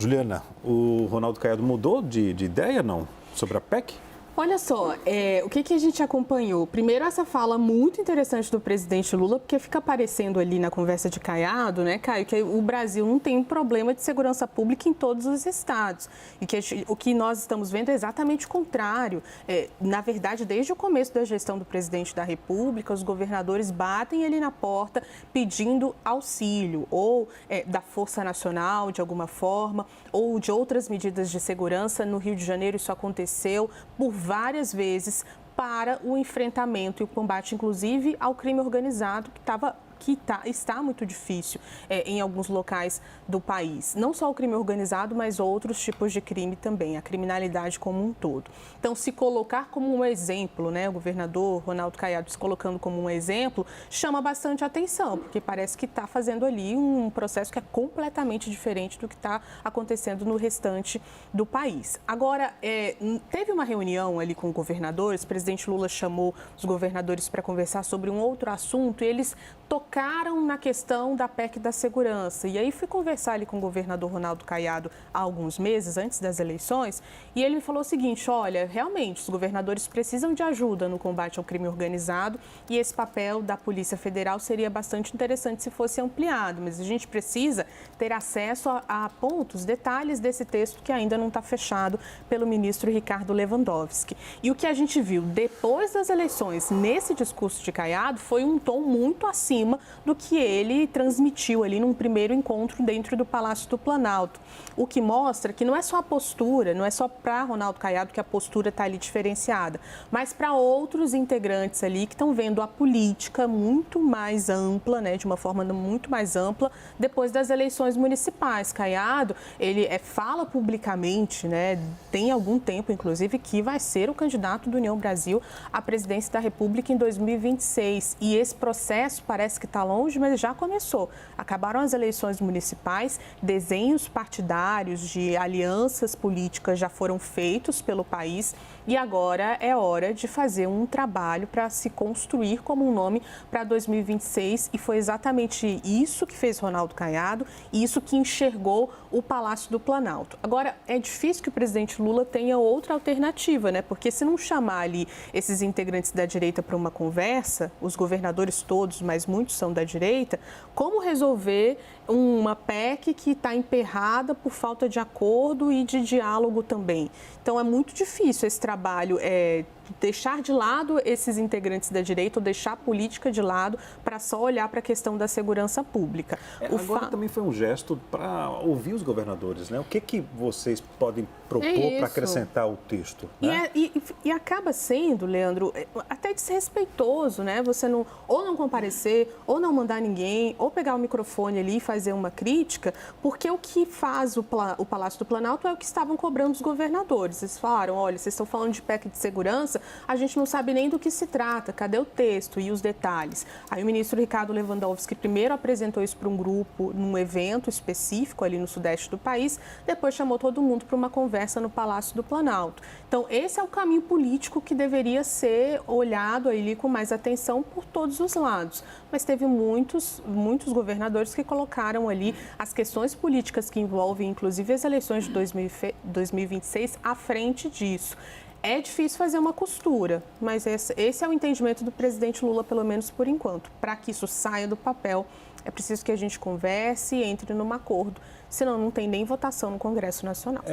Juliana, o Ronaldo Caiado mudou de ideia, não? Sobre a PEC? Olha só, o que a gente acompanhou? Primeiro, essa fala muito interessante do presidente Lula, porque fica aparecendo ali na conversa de Caiado, né, Caio, que o Brasil não tem problema de segurança pública em todos os estados. E que o que nós estamos vendo é exatamente o contrário. Na verdade, desde o começo da gestão do presidente da República, os governadores batem ali na porta pedindo auxílio, ou da Força Nacional, de alguma forma, ou de outras medidas de segurança. No Rio de Janeiro, isso aconteceu por várias vezes para o enfrentamento e o combate, inclusive, ao crime organizado está muito difícil em alguns locais do país. Não só o crime organizado, mas outros tipos de crime também, a criminalidade como um todo. Então, se colocar como um exemplo, né, o governador Ronaldo Caiado se colocando como um exemplo, chama bastante atenção, porque parece que está fazendo ali um processo que é completamente diferente do que está acontecendo no restante do país. Agora, teve uma reunião ali com governadores, o presidente Lula chamou os governadores para conversar sobre um outro assunto e eles tocaram na questão da PEC da segurança. E aí fui conversar ali com o governador Ronaldo Caiado há alguns meses, antes das eleições, e ele me falou o seguinte: olha, realmente, os governadores precisam de ajuda no combate ao crime organizado e esse papel da Polícia Federal seria bastante interessante se fosse ampliado, mas a gente precisa ter acesso a pontos, detalhes desse texto que ainda não está fechado pelo ministro Ricardo Lewandowski. E o que a gente viu depois das eleições, nesse discurso de Caiado, foi um tom muito acima do que ele transmitiu ali num primeiro encontro dentro do Palácio do Planalto. O que mostra que não é só a postura, não é só para Ronaldo Caiado que a postura está ali diferenciada, mas para outros integrantes ali que estão vendo a política muito mais ampla, né, de uma forma muito mais ampla, depois das eleições municipais. Caiado, ele fala publicamente, né, tem algum tempo, inclusive, que vai ser o candidato do União Brasil à presidência da República em 2026. E esse processo parece que está longe, mas já começou. Acabaram as eleições municipais, desenhos partidários de alianças políticas já foram feitos pelo país e agora é hora de fazer um trabalho para se construir como um nome para 2026 e foi exatamente isso que fez Ronaldo Caiado e isso que enxergou o Palácio do Planalto. Agora, é difícil que o presidente Lula tenha outra alternativa, né? Porque se não chamar ali esses integrantes da direita para uma conversa, os governadores todos, mas muitos são da direita, como resolver uma PEC que está emperrada por falta de acordo e de diálogo também? Então, é muito difícil esse trabalho, deixar de lado esses integrantes da direita ou deixar a política de lado para só olhar para a questão da segurança pública. Agora também foi um gesto para ouvir os governadores, né? O que vocês podem propor para acrescentar o texto? Né? E acaba sendo, Leandro, até desrespeitoso, né? Você não comparecer, ou não mandar ninguém, ou pegar o microfone ali e fazer uma crítica, porque o que faz o Palácio do Planalto é o que estavam cobrando os governadores. Eles falaram: olha, vocês estão falando de PEC de segurança, a gente não sabe nem do que se trata, cadê o texto e os detalhes? Aí o ministro Ricardo Lewandowski primeiro apresentou isso para um grupo, num evento específico ali no sudeste do país, depois chamou todo mundo para uma conversa no Palácio do Planalto. Então, esse é o caminho político que deveria ser olhado ali com mais atenção por todos os lados. Mas teve muitos governadores que colocaram ali as questões políticas que envolvem, inclusive, as eleições de 2026 à frente disso. É difícil fazer uma costura, mas esse é o entendimento do presidente Lula, pelo menos por enquanto. Para que isso saia do papel, é preciso que a gente converse e entre num acordo, senão não tem nem votação no Congresso Nacional.